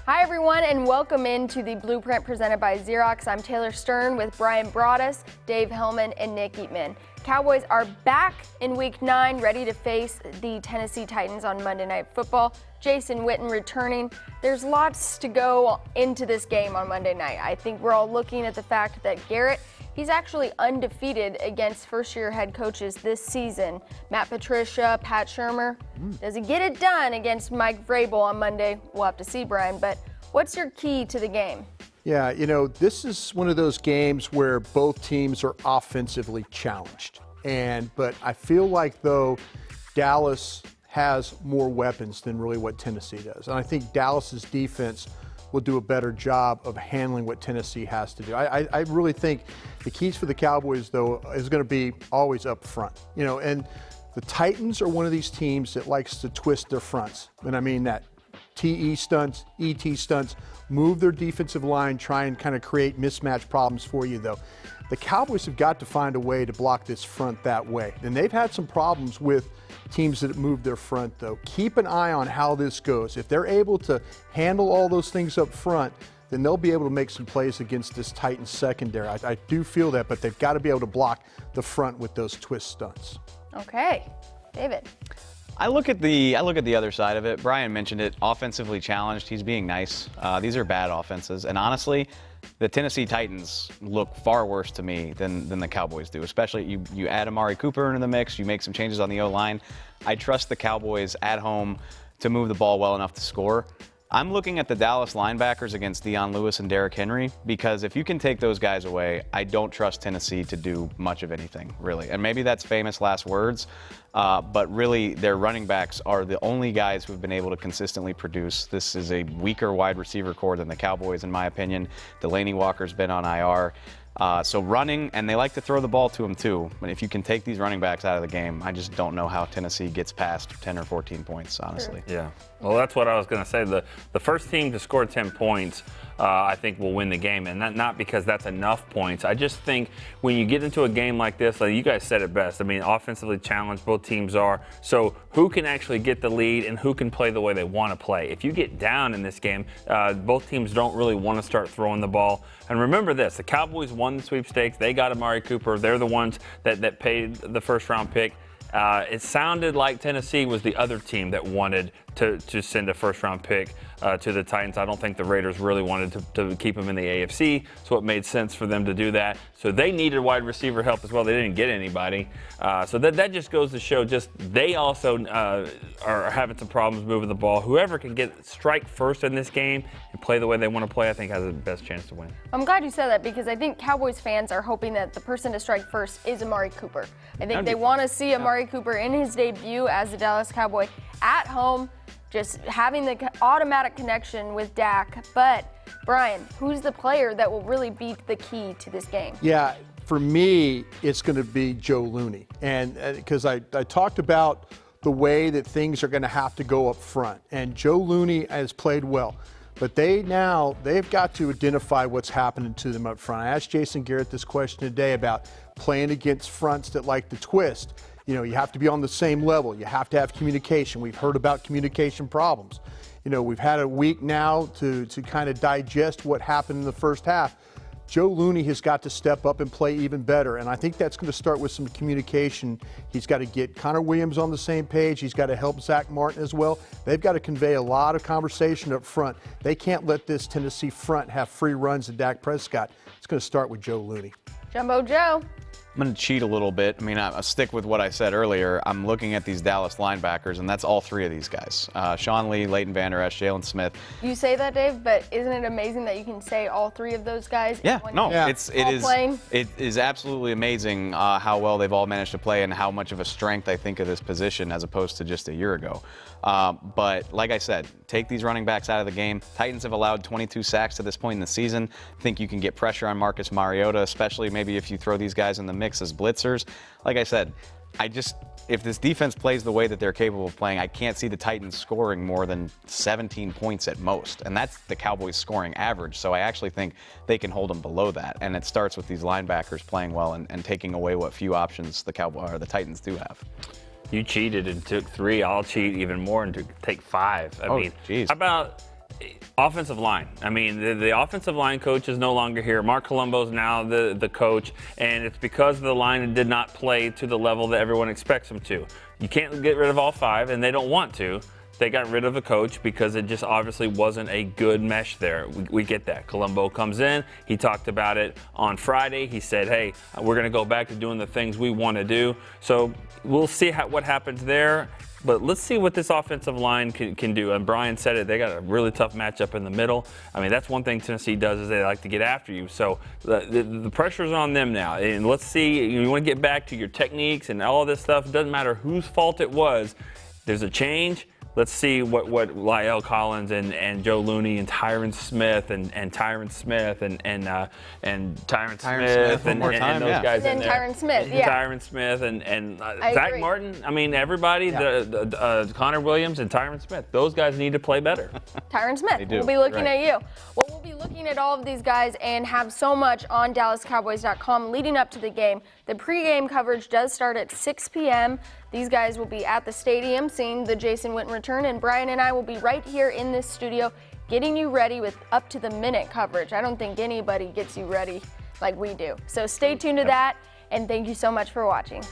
Hi, everyone, and welcome into the Blueprint presented by Xerox. I'm Taylor Stern with Brian Broaddus, Dave Hillman, and Nick Eatman. Cowboys are back in Week 9, ready to face the Tennessee Titans on Monday Night Football. Jason Witten returning. There's lots to go into this game on Monday night. I think we're all looking at the fact that Garrett, he's actually undefeated against first-year head coaches this season. Matt Patricia, Pat Shurmur. Does he get it done against Mike Vrabel on Monday? We'll have to see, Brian. But what's your key to the game? Yeah, this is one of those games where both teams are offensively challenged. But I feel like, though, Dallas has more weapons than really what Tennessee does. And I think Dallas's defense will do a better job of handling what Tennessee has to do. I really think the keys for the Cowboys, though, is going to be always up front. And the Titans are one of these teams that likes to twist their fronts. And I mean that. TE stunts, ET stunts, move their defensive line, try and kind of create mismatch problems for you, though. The Cowboys have got to find a way to block this front that way. And they've had some problems with teams that move their front, though. Keep an eye on how this goes. If they're able to handle all those things up front, then they'll be able to make some plays against this Titans secondary. I do feel that, but they've got to be able to block the front with those twist stunts. Okay. David. I look at the other side of it. Brian mentioned it, offensively challenged. He's being nice. These are bad offenses. And honestly, the Tennessee Titans look far worse to me than the Cowboys do. Especially you add Amari Cooper into the mix, you make some changes on the O-line. I trust the Cowboys at home to move the ball well enough to score. I'm looking at the Dallas linebackers against Dion Lewis and Derrick Henry because if you can take those guys away, I don't trust Tennessee to do much of anything, really. And maybe that's famous last words, but really their running backs are the only guys who have been able to consistently produce. This is a weaker wide receiver core than the Cowboys, in my opinion. Delaney Walker's been on IR. So running, and they like to throw the ball to them too. But if you can take these running backs out of the game, I just don't know how Tennessee gets past 10 or 14 points, honestly. Yeah. Well, that's what I was going to say. The first team to score 10 points, I think, will win the game. And not because that's enough points. I just think when you get into a game like this, like you guys said it best. I mean, offensively challenged, both teams are. So who can actually get the lead and who can play the way they want to play? If you get down in this game, both teams don't really want to start throwing the ball. And remember this, the Cowboys won the sweepstakes. They got Amari Cooper. They're the ones that paid the first-round pick. It sounded like Tennessee was the other team that wanted to send a first-round pick to the Titans. I don't think the Raiders really wanted to keep them in the AFC, so it made sense for them to do that. So they needed wide receiver help as well. They didn't get anybody. So that just goes to show just they also are having some problems moving the ball. Whoever can strike first in this game and play the way they want to play, I think has the best chance to win. I'm glad you said that because I think Cowboys fans are hoping that the person to strike first is Amari Cooper. I think they want to see Amari Cooper in his debut as the Dallas Cowboy at home, just having the automatic connection with Dak. But, Brian, who's the player that will really be the key to this game? Yeah, for me, it's going to be Joe Looney. And because I talked about the way that things are going to have to go up front. And Joe Looney has played well. But they've got to identify what's happening to them up front. I asked Jason Garrett this question today about playing against fronts that like to twist. You have to be on the same level. You have to have communication. We've heard about communication problems. We've had a week now to kind of digest what happened in the first half. Joe Looney has got to step up and play even better, and I think that's going to start with some communication. He's got to get Connor Williams on the same page. He's got to help Zach Martin as well. They've got to convey a lot of conversation up front. They can't let this Tennessee front have free runs to Dak Prescott. It's going to start with Joe Looney. Jumbo Joe. I'm going to cheat a little bit. I mean, I'll stick with what I said earlier. I'm looking at these Dallas linebackers, and that's all three of these guys. Sean Lee, Leighton Vander Esch, Jalen Smith. You say that, Dave, but isn't it amazing that you can say all three of those guys? Yeah, no, Yeah. It is absolutely amazing how well they've all managed to play and how much of a strength I think of this position as opposed to just a year ago. But like I said, take these running backs out of the game. Titans have allowed 22 sacks to this point in the season. I think you can get pressure on Marcus Mariota, especially maybe if you throw these guys in the mix as blitzers. Like I said, if this defense plays the way that they're capable of playing, I can't see the Titans scoring more than 17 points at most. And that's the Cowboys' scoring average. So I actually think they can hold them below that. And it starts with these linebackers playing well and taking away what few options the Titans do have. You cheated and took 3. I'll cheat even more and take 5. I mean, geez. how about Offensive line. I mean, the offensive line coach is no longer here. Mark Colombo's now the coach, and it's because the line did not play to the level that everyone expects them to. You can't get rid of all 5, and they don't want to. They got rid of the coach because it just obviously wasn't a good mesh there. We get that. Colombo comes in. He talked about it on Friday. He said, hey, we're going to go back to doing the things we want to do. So we'll see what happens there. But let's see what this offensive line can do. And Brian said it, they got a really tough matchup in the middle. I mean, that's one thing Tennessee does is they like to get after you. So the pressure's on them now. And let's see, you want to get back to your techniques and all of this stuff. It doesn't matter whose fault it was. There's a change. Let's see what La'el Collins and Joe Looney and Tyron Smith and Tyron Smith and Tyron Smith and those guys in there. Tyron Smith, yeah. Tyron Smith and Zach Martin. I mean, everybody, Connor Williams and Tyron Smith. Those guys need to play better. Tyron Smith, we'll be looking at you. Well, we'll be looking at all of these guys and have so much on DallasCowboys.com leading up to the game. The pregame coverage does start at 6 p.m. These guys will be at the stadium seeing the Jason Witten return, and Brian and I will be right here in this studio getting you ready with up-to-the-minute coverage. I don't think anybody gets you ready like we do. So stay tuned to that, and thank you so much for watching.